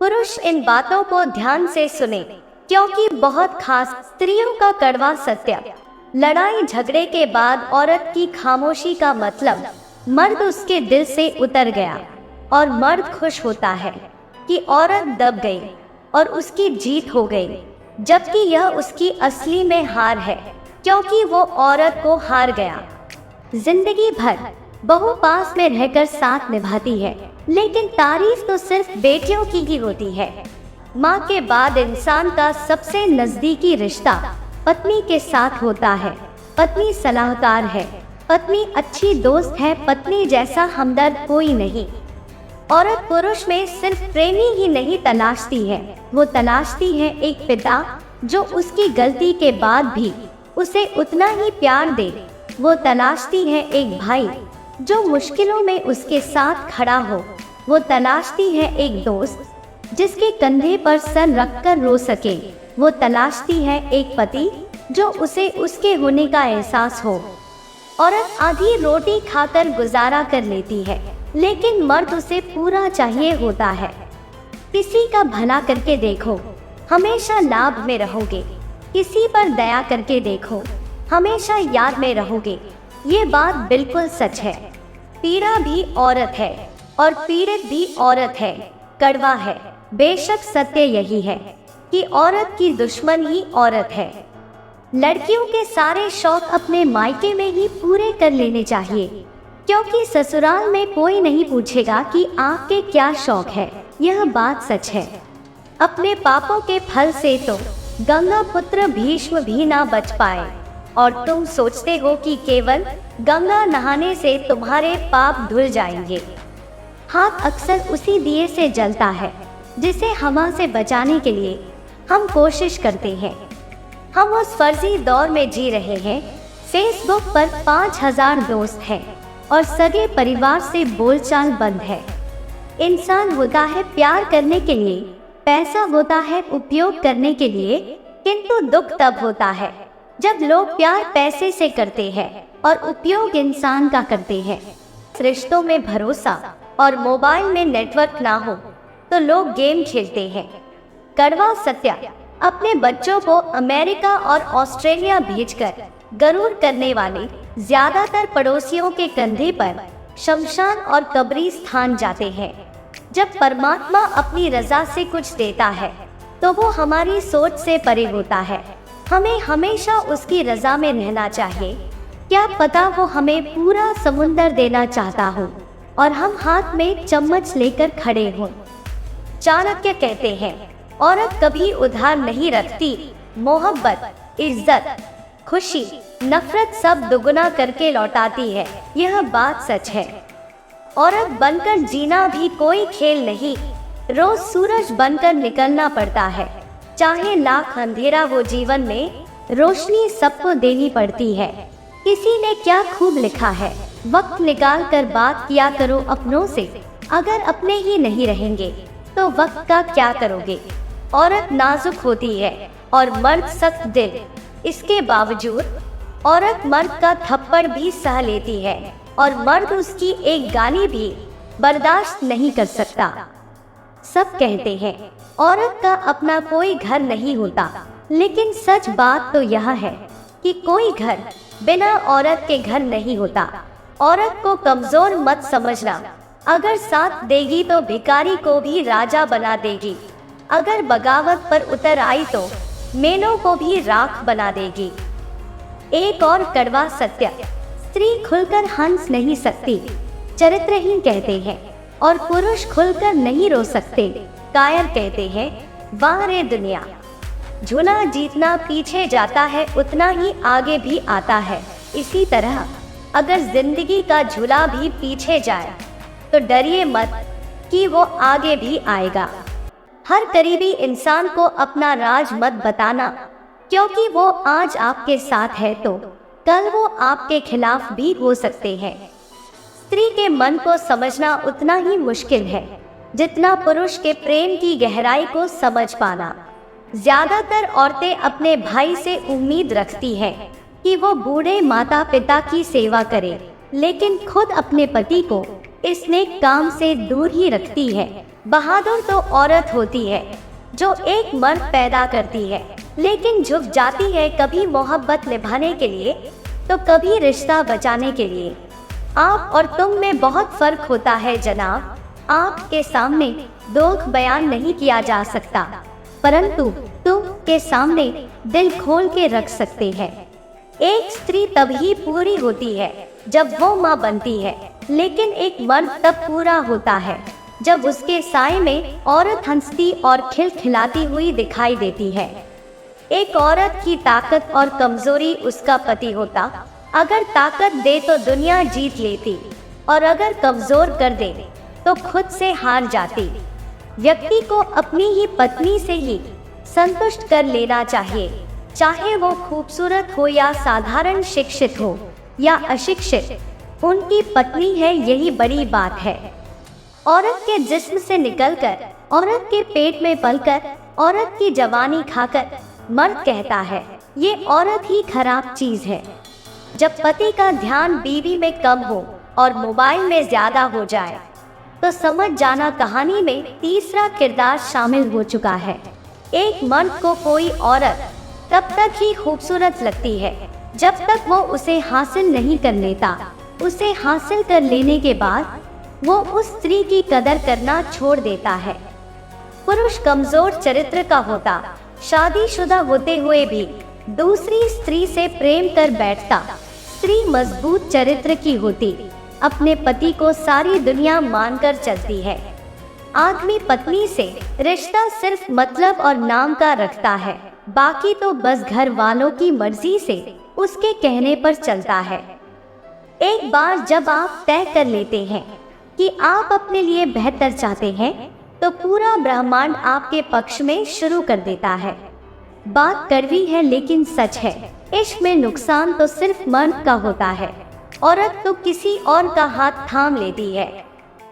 पुरुष इन बातों को ध्यान से सुने, क्योंकि बहुत खास स्त्रियों का कड़वा सत्य। लड़ाई झगड़े के बाद औरत की खामोशी का मतलब मर्द उसके दिल से उतर गया, और मर्द खुश होता है कि औरत दब गई और उसकी जीत हो गई, जबकि यह उसकी असली में हार है, क्योंकि वो औरत को हार गया। जिंदगी भर बहू पास में रहकर साथ निभाती है, लेकिन तारीफ तो सिर्फ बेटियों की ही होती है। माँ के बाद इंसान का सबसे नजदीकी रिश्ता पत्नी के साथ होता है। पत्नी सलाहकार है, पत्नी अच्छी दोस्त है, पत्नी जैसा हमदर्द कोई नहीं। औरत पुरुष में सिर्फ प्रेमी ही नहीं तलाशती है, वो तलाशती है एक पिता जो उसकी गलती के बाद भी उसे उतना ही प्यार दे। वो तलाशती है एक भाई जो मुश्किलों में उसके साथ खड़ा हो। वो तलाशती है एक दोस्त जिसके कंधे पर सर रखकर रो सके। वो तलाशती है एक पति जो उसे उसके होने का एहसास हो। औरत आधी रोटी खाकर गुजारा कर लेती है, लेकिन मर्द उसे पूरा चाहिए होता है। किसी का भला करके देखो, हमेशा लाभ में रहोगे। किसी पर दया करके देखो, हमेशा याद में रहोगे। ये बात बिल्कुल सच है। पीड़ा भी औरत है और पीड़ित भी औरत है। कड़वा है, बेशक सत्य यही है कि औरत की दुश्मन ही औरत है। लड़कियों के सारे शौक अपने मायके में ही पूरे कर लेने चाहिए, क्योंकि ससुराल में कोई नहीं पूछेगा कि आपके क्या शौक है। यह बात सच है। अपने पापों के फल से तो गंगा पुत्र भीष्म भी ना बच पाए, और तुम सोचते हो कि केवल गंगा नहाने से तुम्हारे पाप धुल जाएंगे। हाथ अक्सर उसी दिए से जलता है जिसे हवा से बचाने के लिए हम कोशिश करते हैं। हम उस फर्जी दौर में जी रहे हैं। फेसबुक पर 5000 दोस्त हैं और सगे परिवार से बोलचाल बंद है। इंसान होता है प्यार करने के लिए, पैसा होता है उपयोग करने के लिए, किंतु दुख तब होता है जब लोग प्यार पैसे से करते हैं और उपयोग इंसान का करते हैं। रिश्तों में भरोसा और मोबाइल में नेटवर्क ना हो तो लोग गेम खेलते हैं। कड़वा सत्य, अपने बच्चों को अमेरिका और ऑस्ट्रेलिया भेजकर गरूर करने वाले ज्यादातर पड़ोसियों के कंधे पर शमशान और कब्रिस्तान जाते हैं। जब परमात्मा अपनी रजा से कुछ देता है तो वो हमारी सोच से परे होता है। हमें हमेशा उसकी रजा में रहना चाहिए। क्या पता वो हमें पूरा समुंदर देना चाहता हो और हम हाथ में चम्मच लेकर खड़े हों। चाणक्य कहते हैं, औरत कभी उधार नहीं रखती। मोहब्बत, इज्जत, खुशी, नफरत सब दुगुना करके लौटाती है। यह बात सच है। औरत बनकर जीना भी कोई खेल नहीं। रोज सूरज बनकर निकलना पड़ता है। चाहे लाख अंधेरा हो जीवन में, रोशनी सबको देनी पड़ती है। किसी ने क्या खूब लिखा है, वक्त निकाल कर बात किया करो अपनों से। अगर अपने ही नहीं रहेंगे तो वक्त का क्या करोगे। औरत नाजुक होती है और मर्द सख्त दिल। इसके बावजूद औरत मर्द का थप्पड़ भी सह लेती है और मर्द उसकी एक गाली भी बर्दाश्त नहीं कर सकता। सब कहते हैं औरत का अपना कोई घर नहीं होता, लेकिन सच बात तो यह है कि कोई घर बिना औरत के घर नहीं होता। औरत को कमजोर मत समझना। अगर साथ देगी तो भिखारी को भी राजा बना देगी। अगर बगावत पर उतर आई तो मेनों को भी राख बना देगी। एक और कड़वा सत्य, स्त्री खुलकर हंस नहीं सकती, चरित्रहीन कहते हैं, और पुरुष खुलकर नहीं रो सकते, कायर कहते हैं। वाह रे दुनिया। झूला जीतना पीछे जाता है उतना ही आगे भी आता है। इसी तरह अगर जिंदगी का झूला भी पीछे जाए तो डरिए मत कि वो आगे भी आएगा। हर करीबी इंसान को अपना राज मत बताना, क्योंकि वो आज आपके साथ है तो कल वो आपके खिलाफ भी हो सकते हैं। स्त्री के मन को समझना उतना ही मुश्किल है जितना पुरुष के प्रेम की गहराई को समझ पाना। ज्यादातर औरतें अपने भाई से उम्मीद रखती हैं कि वो बूढ़े माता पिता की सेवा करे, लेकिन खुद अपने पति को इस नेक काम से दूर ही रखती है। बहादुर तो औरत होती है जो एक मर्द पैदा करती है, लेकिन झुक जाती है कभी मोहब्बत निभाने के लिए तो कभी रिश्ता बचाने के लिए। आप और तुम में बहुत फर्क होता है जनाब। आपके सामने दुख बयान नहीं किया जा सकता, परंतु तुम के सामने दिल खोल के रख सकते हैं। एक स्त्री तभी पूरी होती है जब वो माँ बनती है, लेकिन एक मर्द तब पूरा होता है जब उसके साए में औरत हंसती और खिलखिलाती हुई दिखाई देती है। एक औरत की ताकत और कमजोरी उसका पति होता। अगर ताकत दे तो दुनिया जीत लेती, और अगर कमजोर कर दे तो खुद से हार जाती। व्यक्ति को अपनी ही पत्नी से ही संतुष्ट कर लेना चाहिए, चाहे वो खूबसूरत हो या साधारण, शिक्षित हो या अशिक्षित। उनकी पत्नी है, यही बड़ी बात है। औरत के जिस्म से निकलकर, औरत के पेट में पलकर, औरत की जवानी खाकर मर्द कहता है ये औरत ही खराब चीज है। जब पति का ध्यान बीवी में कम हो और मोबाइल में ज्यादा हो जाए तो समझ जाना कहानी में तीसरा किरदार शामिल हो चुका है। एक मर्द को कोई औरत तब तक ही खूबसूरत लगती है जब तक वो उसे हासिल नहीं कर लेता। उसे हासिल कर लेने के बाद वो उस स्त्री की कदर करना छोड़ देता है। पुरुष कमजोर चरित्र का होता, शादीशुदा होते हुए भी दूसरी स्त्री से प्रेम कर बैठता। स्त्री मजबूत चरित्र की होती, अपने पति को सारी दुनिया मानकर चलती है। आदमी पत्नी से रिश्ता सिर्फ मतलब और नाम का रखता है, बाकी तो बस घर वालों की मर्जी से उसके कहने पर चलता है। एक बार जब आप तय कर लेते हैं कि आप अपने लिए बेहतर चाहते हैं तो पूरा ब्रह्मांड आपके पक्ष में शुरू कर देता है। बात कड़वी है लेकिन सच है, इश्क में नुकसान तो सिर्फ मर्द का होता है। औरत तो किसी और का हाथ थाम लेती है।